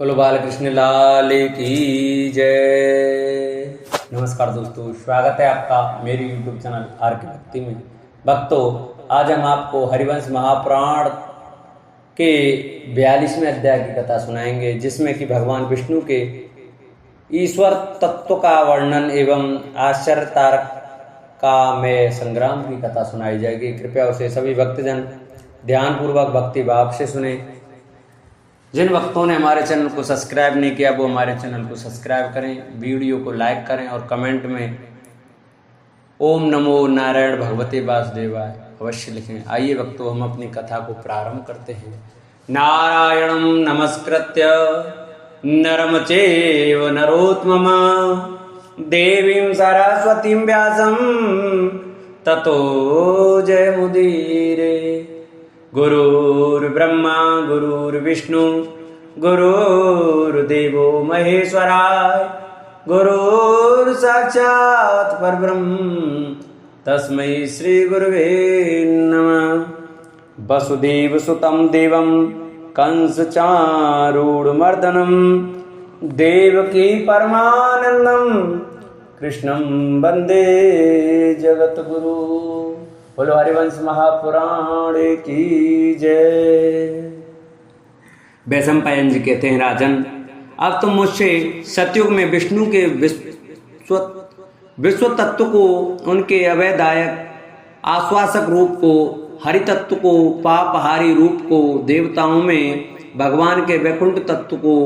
बोलो बालकृष्ण लाल की जय। नमस्कार दोस्तों, स्वागत है आपका मेरी यूट्यूब चैनल आर के भक्ति में। भक्तों, आज हम आपको हरिवंश महापुराण के 42वें अध्याय की कथा सुनाएंगे, जिसमें कि भगवान विष्णु के ईश्वर तत्व का वर्णन एवं आश्चर्यतारक का में संग्राम की कथा सुनाई जाएगी। कृपया उसे सभी भक्तजन ध्यानपूर्वक भक्ति भाव से सुने। जिन भक्तों ने हमारे चैनल को सब्सक्राइब नहीं किया वो हमारे चैनल को सब्सक्राइब करें, वीडियो को लाइक करें और कमेंट में ओम नमो नारायण भगवते वासुदेवाय अवश्य लिखें। आइए भक्तों, हम अपनी कथा को प्रारंभ करते हैं। नारायणं नमस्कृत्य नरं चैव नरोत्तमं देवीं सरस्वतीं व्यासं ततो जयमुदीरये। गुरुर्ब्रह्मा गुरुर्विष्णु गुरुर्देवो महेश्वराय गुरुर्साक्षात् परब्रह्म तस्मै श्री गुरुवे नमः। वसुदेवसुतं देवं कंसचारूढमर्दनं देवकी परमानन्दं कृष्णं वन्दे जगद्गुरु। बोलो हरिवंश महापुराण की जय। वैशंपायन जी कहते हैं, राजन, अब तुम मुझसे सतयुग में विष्णु के विश्व तत्व को, उनके अवैधायक आश्वासक रूप को, हरि तत्व को, पापहारी रूप को, देवताओं में भगवान के वैकुंठ तत्व को,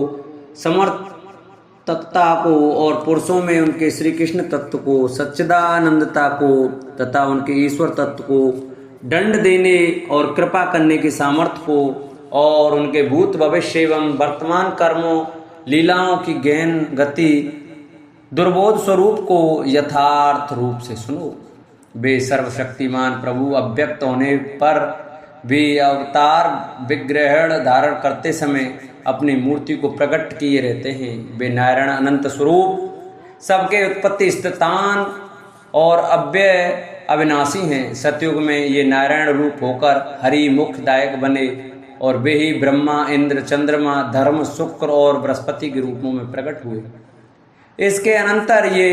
समर्थ तत्ता को और पुरुषों में उनके श्री कृष्ण तत्व को, सच्चिदानंदता को तथा उनके ईश्वर तत्व को, दंड देने और कृपा करने की सामर्थ्य को और उनके भूत भविष्य एवं वर्तमान कर्मों लीलाओं की गहन गति दुर्बोध स्वरूप को यथार्थ रूप से सुनो। वे सर्वशक्तिमान प्रभु अव्यक्त होने पर वे अवतार विग्रह धारण करते समय अपनी मूर्ति को प्रकट किए रहते हैं। वे नारायण अनंत स्वरूप, सबके उत्पत्ति स्थान और अव्यय अविनाशी हैं। सतयुग में ये नारायण रूप होकर हरि मुखदायक बने और वे ही ब्रह्मा, इंद्र, चंद्रमा, धर्म, शुक्र और बृहस्पति के रूपों में प्रकट हुए। इसके अनंतर ये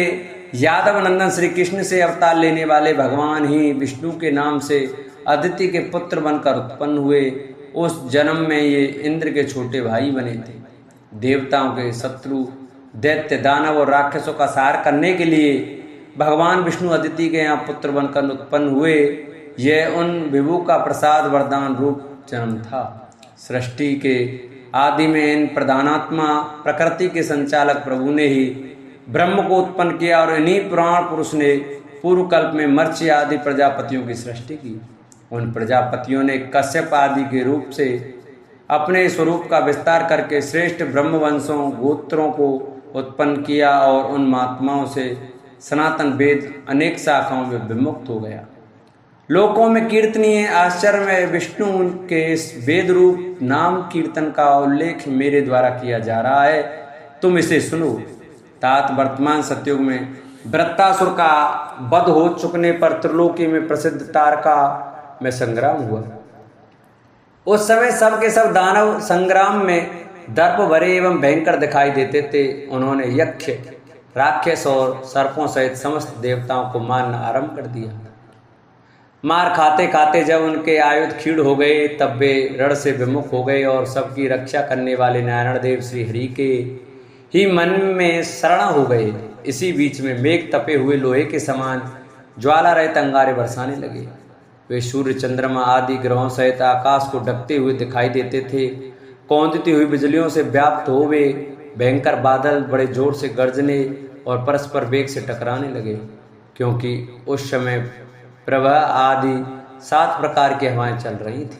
यादव नंदन श्री कृष्ण से अवतार लेने वाले भगवान ही विष्णु के नाम से अदिति के पुत्र बनकर उत्पन्न हुए। उस जन्म में ये इंद्र के छोटे भाई बने थे। देवताओं के शत्रु दैत्य, दानव और राक्षसों का संहार करने के लिए भगवान विष्णु अदिति के यहाँ पुत्र बनकर उत्पन्न हुए। यह उन विभु का प्रसाद वरदान रूप जन्म था। सृष्टि के आदि में इन प्रधानात्मा प्रकृति के संचालक प्रभु ने ही ब्रह्म को उत्पन्न किया और इन्हीं पुराण पुरुष ने पूर्व कल्प में मर्त्य आदि प्रजापतियों की सृष्टि की। उन प्रजापतियों ने कश्यप आदि के रूप से अपने स्वरूप का विस्तार करके श्रेष्ठ ब्रह्मवंशों गोत्रों को उत्पन्न किया और उन महात्माओं से सनातन वेद अनेक शाखाओं में विमुक्त हो गया। लोकों में कीर्तनीय आश्चर्य में विष्णु के इस वेद रूप नाम कीर्तन का उल्लेख मेरे द्वारा किया जा रहा है, तुम इसे सुनो। तात वर्तमान सतयुग में वृत्तासुर का वध हो चुकने पर त्रिलोकी में प्रसिद्ध तारका में संग्राम हुआ। उस समय सब के सब दानव संग्राम में दर्प भरे एवं भयंकर दिखाई देते थे। उन्होंने यक्ष, राक्षस और सर्पों सहित समस्त देवताओं को मारना आरंभ कर दिया। मार खाते खाते जब उनके आयुध क्षीण हो गए तब वे रण से विमुख हो गए और सबकी रक्षा करने वाले नारायण देव श्री हरि के ही मन में शरण हो गए। इसी बीच में मेघ तपे हुए लोहे के समान ज्वाला रहित अंगारे बरसाने लगे। वे सूर्य, चंद्रमा आदि ग्रहों सहित आकाश को ढकते हुए दिखाई देते थे। कौंधती हुई बिजलियों से व्याप्त हो वे भयंकर बादल बड़े जोर से गरजने और परस्पर वेग से टकराने लगे, क्योंकि उस समय प्रवाह आदि 7 प्रकार की हवाएं चल रही थी।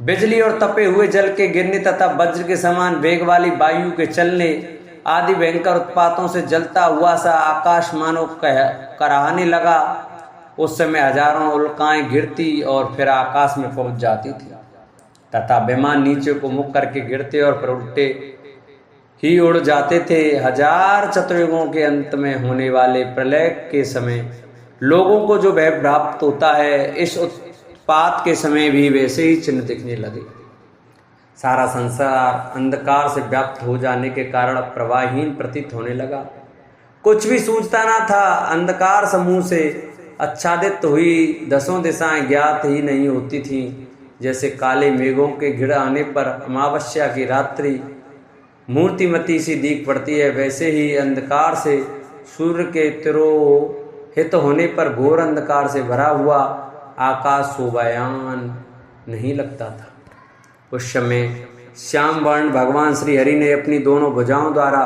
बिजली और तपे हुए जल के गिरने तथा वज्र के समान वेग वाली वायु के चलने आदि भयंकर उत्पातों से जलता हुआ सा आकाश मानो कराहने लगा। उस समय हजारों उल्काएं गिरती और फिर आकाश में पहुंच जाती थी तथा विमान नीचे को मुख करके गिरते और फिर उल्टे ही उड़ जाते थे। 1000 चतुर्युगों के अंत में होने वाले प्रलय के समय लोगों को जो भय प्राप्त होता है, इस उत्पात के समय भी वैसे ही चिन्ह दिखने लगे। सारा संसार अंधकार से व्याप्त हो जाने के कारण प्रवाहहीन प्रतीत होने लगा। कुछ भी सूझता न था। अंधकार समूह से आच्छादित हुई दसों दिशाएं ज्ञात ही नहीं होती थीं। जैसे काले मेघों के घिर आने पर अमावस्या की रात्रि मूर्तिमती सी दीख पड़ती है, वैसे ही अंधकार से सूर्य के तिरोहित होने पर घोर अंधकार से भरा हुआ आकाश शोभायान नहीं लगता था। उस समय श्याम वर्ण भगवान श्री हरि ने अपनी दोनों भुजाओं द्वारा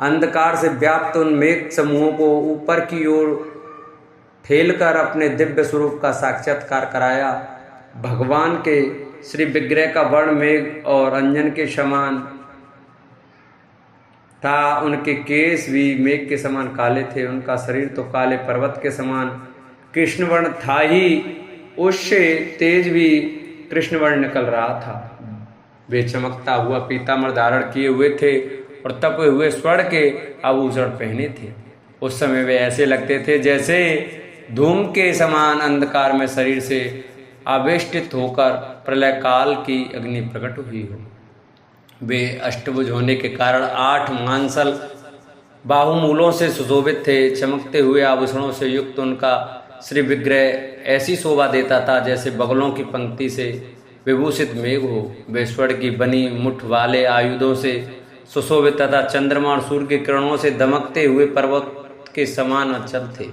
अंधकार से व्याप्त उन मेघ समूहों को ऊपर की ओर ठेलकर अपने दिव्य स्वरूप का साक्षात्कार कराया। भगवान के श्री विग्रह का वर्ण मेघ और अंजन के समान था। उनके केस भी मेघ के समान काले थे। उनका शरीर तो काले पर्वत के समान कृष्ण वर्ण था ही, उससे तेज भी कृष्ण वर्ण निकल रहा था। वे चमकता हुआ पीताम्बर धारण किए हुए थे और तपे हुए स्वर्ण के आभूषण पहने थे। उस समय वे ऐसे लगते थे जैसे धूम के समान अंधकार में शरीर से आवेष्टित होकर प्रलय काल की अग्नि प्रकट हुई हो। वे अष्टभुज होने के कारण 8 मांसल बाहुमूलों से सुशोभित थे। चमकते हुए आभूषणों से युक्त उनका श्री विग्रह ऐसी शोभा देता था जैसे बगलों की पंक्ति से विभूषित मेघ हो। वे स्वर्ण की बनी मुठ वाले आयुधों से सुशोभित तथा चंद्रमा और सूर्य की किरणों से दमकते हुए पर्वत के समान अचल थे।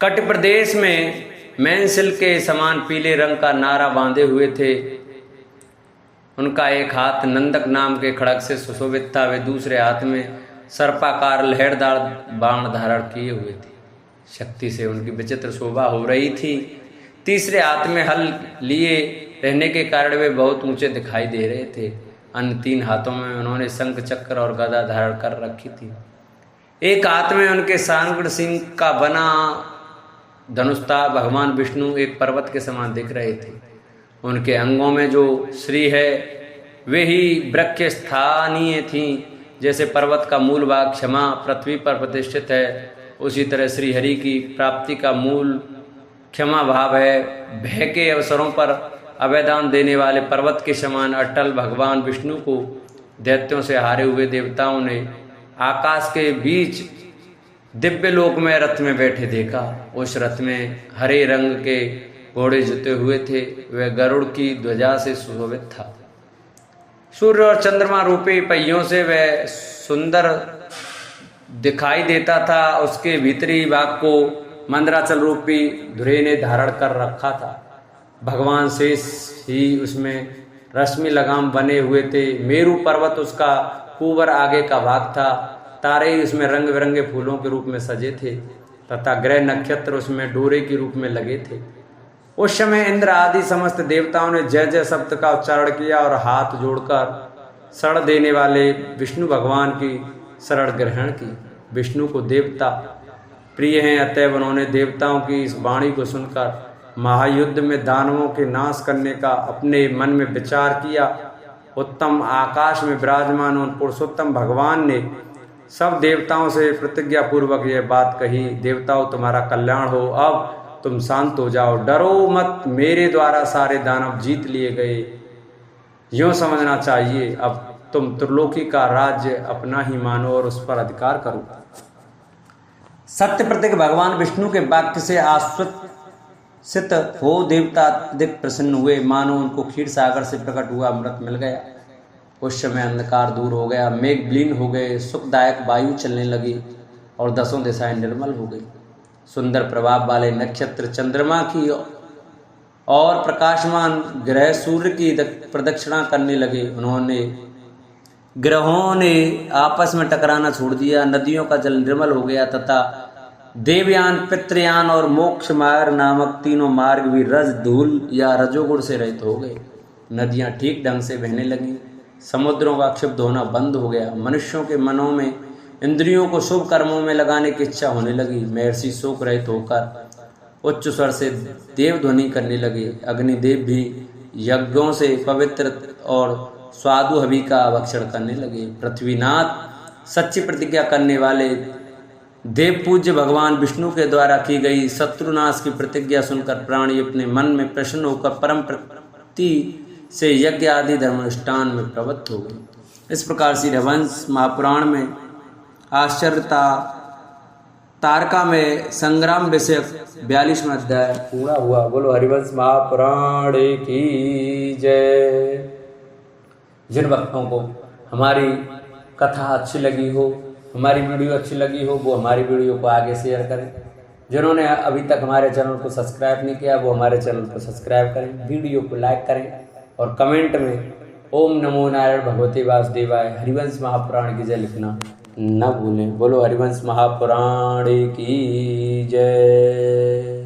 कट प्रदेश में मैनसिल के समान पीले रंग का नारा बांधे हुए थे। उनका एक हाथ नंदक नाम के खड़ग से सुशोभित था। वे दूसरे हाथ में सर्पाकार लहरदार बाण धारण किए हुए थे। शक्ति से उनकी विचित्र शोभा हो रही थी। तीसरे हाथ में हल लिए रहने के कारण वे बहुत ऊंचे दिखाई दे रहे थे। अन्य 3 हाथों में उन्होंने शंख चक्र और गदा धारण कर रखी थी। एक हाथ में उनके सांगड़ सिंह का बना धनुष्ता भगवान विष्णु एक पर्वत के समान दिख रहे थे। उनके अंगों में जो श्री है वे ही वृक्ष स्थानीय थीं। जैसे पर्वत का मूल भाग क्षमा पृथ्वी पर प्रतिष्ठित है, उसी तरह श्री हरि की प्राप्ति का मूल क्षमा भाव है। भय के अवसरों पर अभयदान देने वाले पर्वत के समान अटल भगवान विष्णु को दैत्यों से हारे हुए देवताओं ने आकाश के बीच दिव्य लोक में रथ में बैठे देखा। उस रथ में हरे रंग के घोड़े जुते हुए थे। वह गरुड़ की ध्वजा से सुशोभित था। सूर्य और चंद्रमा रूपी पहियों से वह सुंदर दिखाई देता था। उसके भीतरी भाग को मंदराचल रूपी धुरे ने धारण कर रखा था। भगवान शेष ही उसमें रश्मि लगाम बने हुए थे। मेरु पर्वत उसका कुबर आगे का भाग था। तारे उसमें रंग बिरंगे फूलों के रूप में सजे थे तथा ग्रह नक्षत्र उसमें डोरे के रूप में लगे थे। उस समय इंद्र आदि समस्त देवताओं ने जय जय शब्द का उच्चारण किया और हाथ जोड़कर शरण देने वाले विष्णु भगवान की शरण ग्रहण की। विष्णु को देवता प्रिय हैं, अतएव उन्होंने देवताओं की इस वाणी को सुनकर महायुद्ध में दानवों के नाश करने का अपने मन में विचार किया। उत्तम आकाश में विराजमान उन पुरुषोत्तम भगवान ने सब देवताओं से प्रतिज्ञा पूर्वक यह बात कही, देवताओं तुम्हारा कल्याण हो, अब तुम शांत हो जाओ, डरो मत, मेरे द्वारा सारे दानव जीत लिए गए, यूं समझना चाहिए। अब तुम त्रिलोकी का राज्य अपना ही मानो और उस पर अधिकार करो। सत्य प्रत्येक भगवान विष्णु के वाक्य से आश्वसित हो देवता अधिक प्रसन्न हुए, मानो उनको क्षीर सागर से प्रकट हुआ अमृत मिल गया। उस समय अंधकार दूर हो गया, मेघ विलीन हो गए, सुखदायक वायु चलने लगी और दसों दिशाएं निर्मल हो गई। सुंदर प्रभाव वाले नक्षत्र चंद्रमा की और प्रकाशमान ग्रह सूर्य की प्रदक्षिणा करने लगे। उन्होंने ग्रहों ने आपस में टकराना छोड़ दिया। नदियों का जल निर्मल हो गया तथा देवयान, पितृयान और मोक्ष मार्ग नामक तीनों मार्ग भी रज, धूल या रजोगुण से रहित हो गए। नदियां ठीक ढंग से बहने लगी। समुद्रों का क्षिप्त होना बंद हो गया। मनुष्यों के मनों में इंद्रियों को शुभ कर्मों में लगाने की इच्छा होने लगी। महर्षि शोक रहित होकर उच्च स्वर से देव ध्वनि करने लगे। अग्निदेव भी यज्ञों से पवित्र और स्वादु हवि का भक्षण करने लगे। पृथ्वीनाथ सच्ची प्रतिज्ञा करने वाले देव पूज्य भगवान विष्णु के द्वारा की गई शत्रुनाश की प्रतिज्ञा सुनकर प्राणी अपने मन में प्रसन्न होकर परम प्रीति से यज्ञ आदि धर्मानुष्ठान में प्रवृत्त हो गई। इस प्रकार श्री हरिवंश महापुराण में आश्चर्यता तारका में संग्राम विषयक 42वां अध्याय पूरा हुआ। बोलो हरिवंश महापुराण की जय। जिन भक्तों को हमारी कथा अच्छी लगी हो, हमारी वीडियो अच्छी लगी हो, वो हमारी वीडियो को आगे शेयर करें। जिन्होंने अभी तक हमारे चैनल को सब्सक्राइब नहीं किया वो हमारे चैनल को सब्सक्राइब करें, वीडियो को लाइक करें और कमेंट में ओम नमो नारायण भगवते वासुदेवाय हरिवंश महापुराण की जय लिखना न भूलें। बोलो हरिवंश महापुराण की जय।